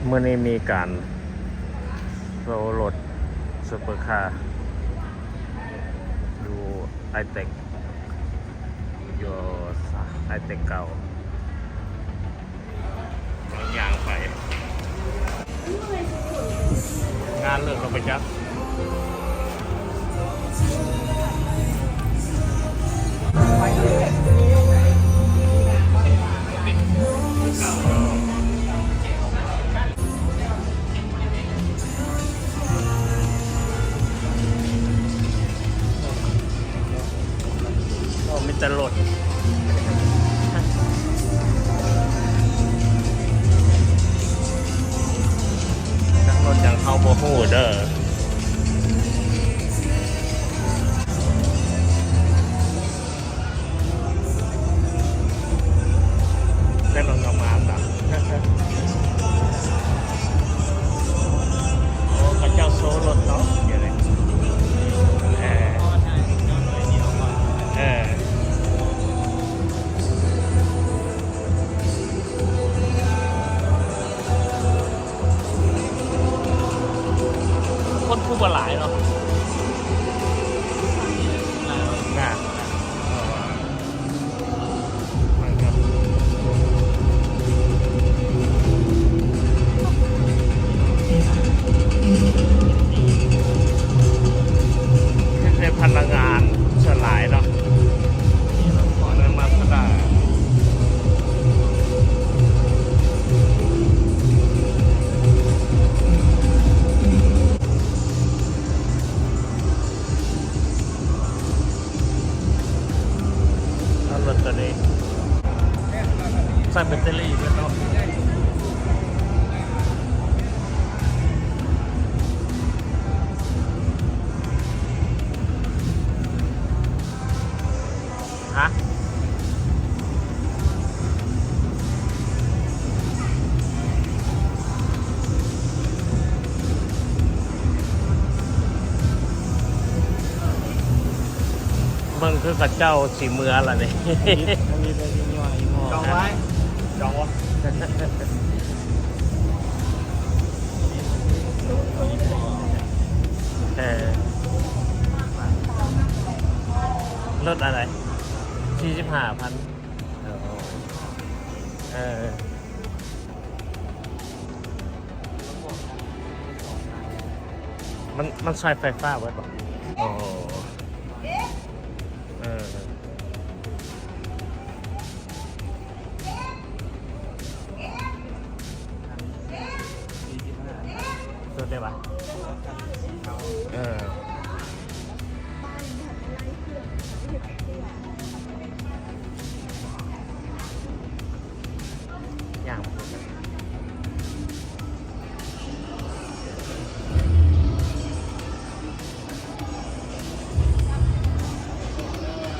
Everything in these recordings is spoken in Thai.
เมื่อนี้มีการโซรถซุปเปอร์คาร์อยู่ไอเทคอยู่ไอเทคเก่าอย่างไปงานเลิกเราไปจัดมีแต่รถจักรถอย่างเขาโบหูเด้อได้ลงน้ำมันนะโอ้ข้าเจ้าโซรถเนาะเดี๋ยวเลยคนผู้บหลายเนาะน่ะมันครับในพนักงานสลายเนาะเดินมาสลายรถตัวนี้ใส่แบตเตอรี่ด้วยเนาะฮะเบิ่งคือกับเจ้าสีเมือละเนี่ยมีไปที่ย่อยจองไว้จองวะรถอะไร45,000มันใช้ไฟฟ้าไว้ป่ะโอ้สุดได้ปะอย่าง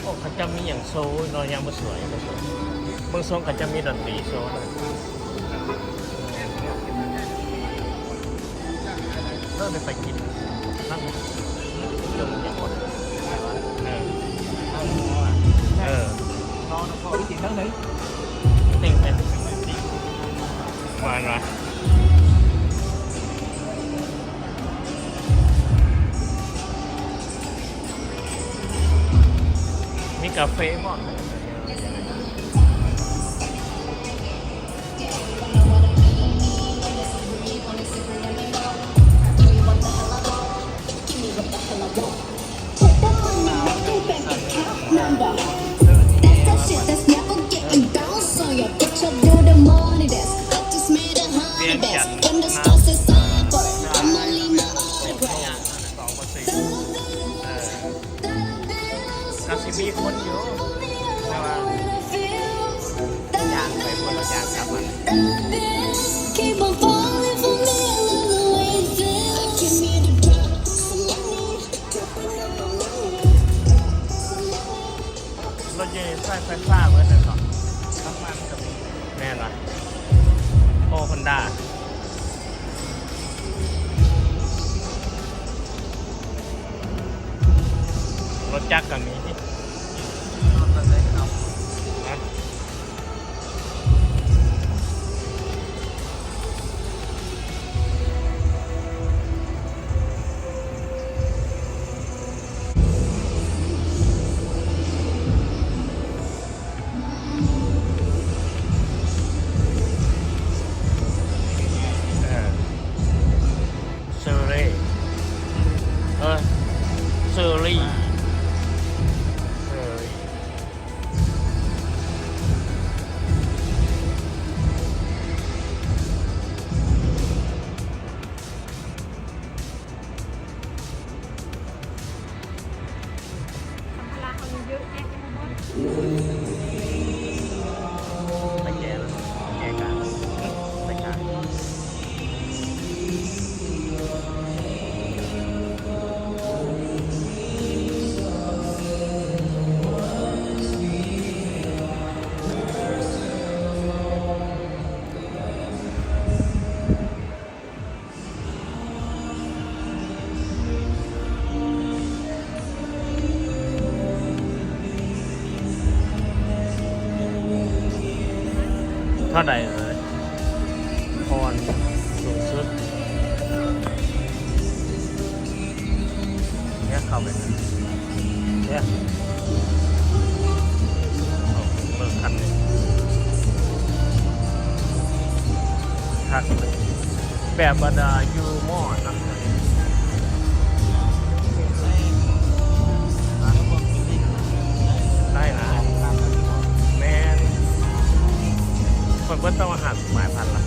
โอ้เขาจะมีอย่างโซ่นอนยังไม่สวยบางโซนเขาจะมีดนตรีโซ่เลยเริ่มไปกินนั่งเรื่องอย่างหมดนอนพอไปกินทั้งไหนติ่งเป็นมามีกาแฟมั้งเวียงจันทร์ก็สิมีคนอยู่แต่ว่าย่างไปคนละอย่างครับมันรถเย็นใส่ไฟฟ้าเมื่อไหร่ก่อนทั้งมันกับแม่ละโอ้ฮอนด้ารถจักรกับมีที่รถอะไรครับ ท่าใดเลยพรสูงสุดเนี่ยเข้าไปเนี่ยเอาเบิ่งคันนี้คักเลยแบบบรรดายูมอนะได้นะแมนคนเพิ่นต้องมาหาหมายพันธุ์ละ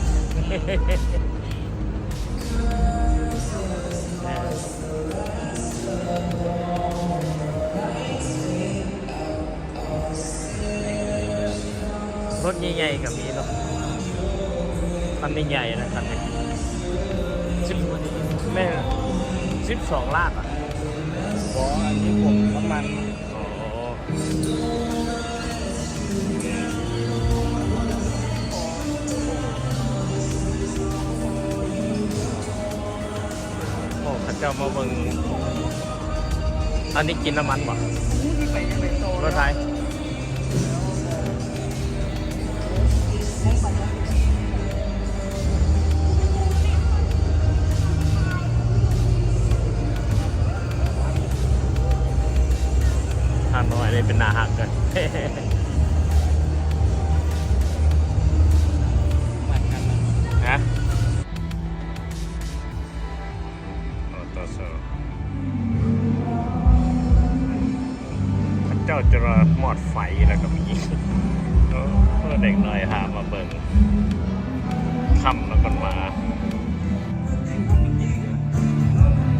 รถใหญ่ๆกับมีเนาะคันใหญ่ๆนะคันนี้แม่12 ล้านอ่ะ บออันนี้ผมน้ำมัน อ๋อโอ้ข้าเจ้ามาเบิ่งอันนี้กินน้ำมันบ่ ที่ไปยังไปโต รถไทยทานน้อยเลยเป็นนาหักกัน มันกันนะ ฮะออโต้โซพระเจ้าจะรอมอดไฟแล้วก็มีเพื่อเด็กน้อยหามาเบิ่งค่ำแล้วก็มา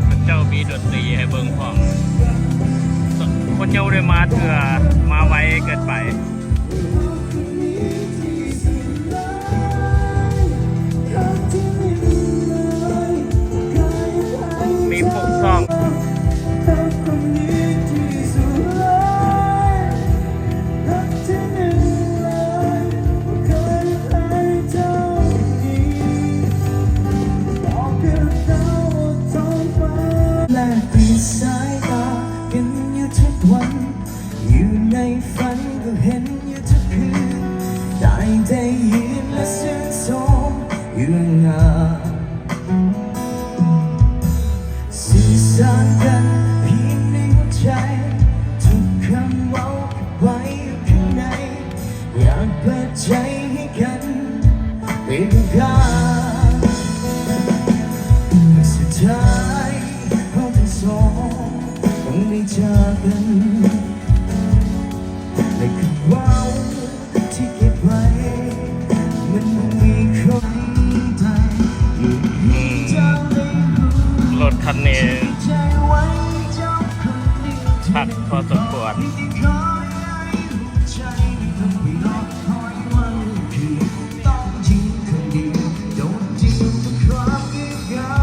พระเจ้ามีดนตรีให้เบิ่งพร้อมพระเจ้าได้มาเถื่อมาไวเกินไป มีพวกซ่องและปีสายตาเห็นอยู่ทุกวัน อยู่ในฝันก็เห็นอยู่ทุกคืนได้แต่ยืนและซึ้งโสมอยู่งานสื่อสารกันเพียงในหัวใจทุกคำเว้าเก็บไว้อยู่ข้างในอยากเปิดใจให้กันเป็นการสุดท้ายเราทั้งสองต้องได้จากกันในคำเว้าที่เก็บไว้มันมีคนใดอยู่ที่เจ้าได้รู้ รถคันนี้ ใจไว้เจ้าคนเดียว พักพอสมควร ที่คอยให้หัวใจไม่ต้องไปรอคอยวันคืนต้องยิงคนเดียวโดนจริงทุกความเงียบเหงา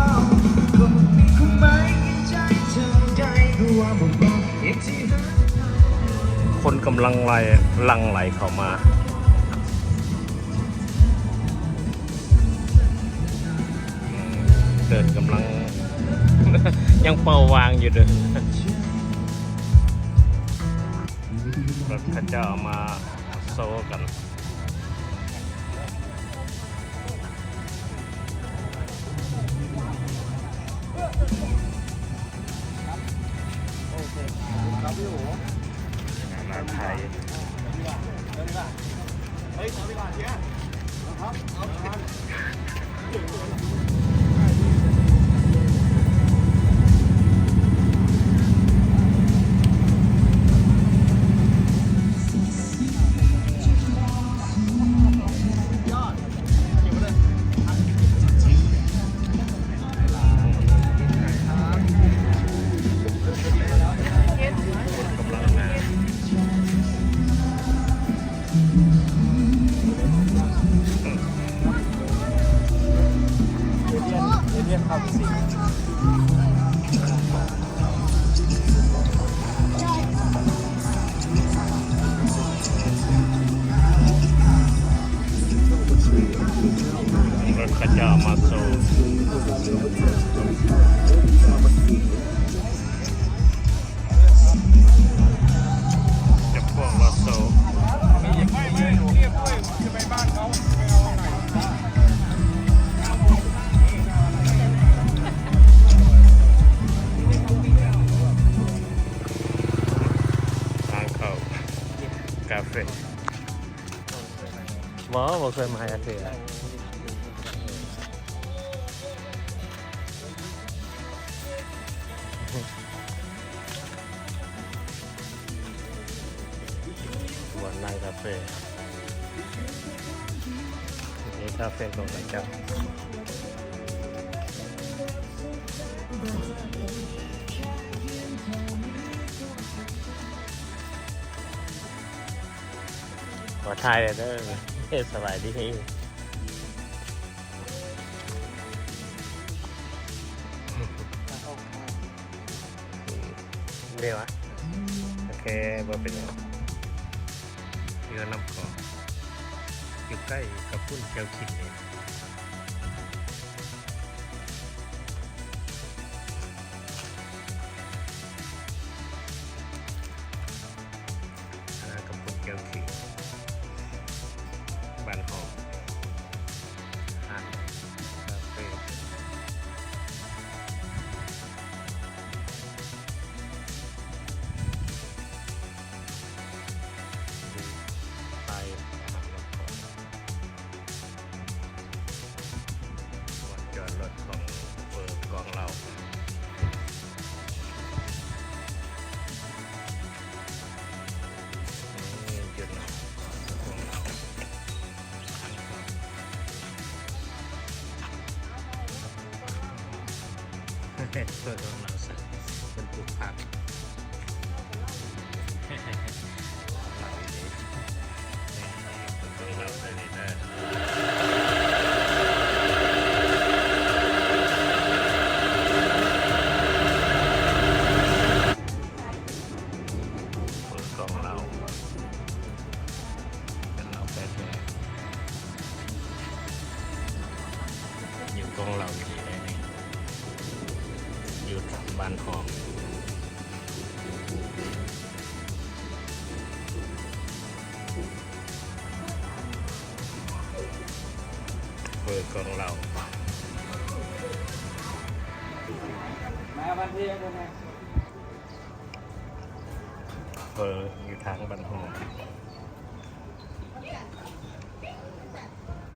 คนมีคนหมายในใจเธอได้ก็ว่าบอกอย่างที่หา คนกำลังลังไหลเข้ามาเดินกำลัง ยังเป่าวางอยู่เด้อรถข้าเจ้ามาโซกัน โอเคครับพี่โอ๋ ร้านไทย เฮ้ยขอไปก่อนเชียร์ครับเอาครับ กำลังมา เรียนครับสิ รถข้าเจ้ามาโซจะพวกเราโซ ไม่เรียบด้วยจะไปบ้านเขาไม่เอา บ่เคยมาจักเทื่อวันนั่งคาเฟ่นี่คาเฟ่ของประจำขอทายเลยเด้อสบายดีเรียกวะโอเคบ่เป็นไรเรือน้ำของอยู่ใกล้กับพุ่นเกียวขินเองกับพุ่นเกียวขินบ้านหอมร้านคาเฟ่ไปวันจอดรถของเปิดกองเราจุดของเราเปิดของเราสักเป็นปลูกผักเราดีของเราได้เลยนะเปิดของเราเป็นเราแปดเลยอยู่กองเราอยู่ที่ไหนนี่อยู่บ้านหอมเปิดของเรา มาวันที่ยังไง เปิดอยู่ทางบ้านหอม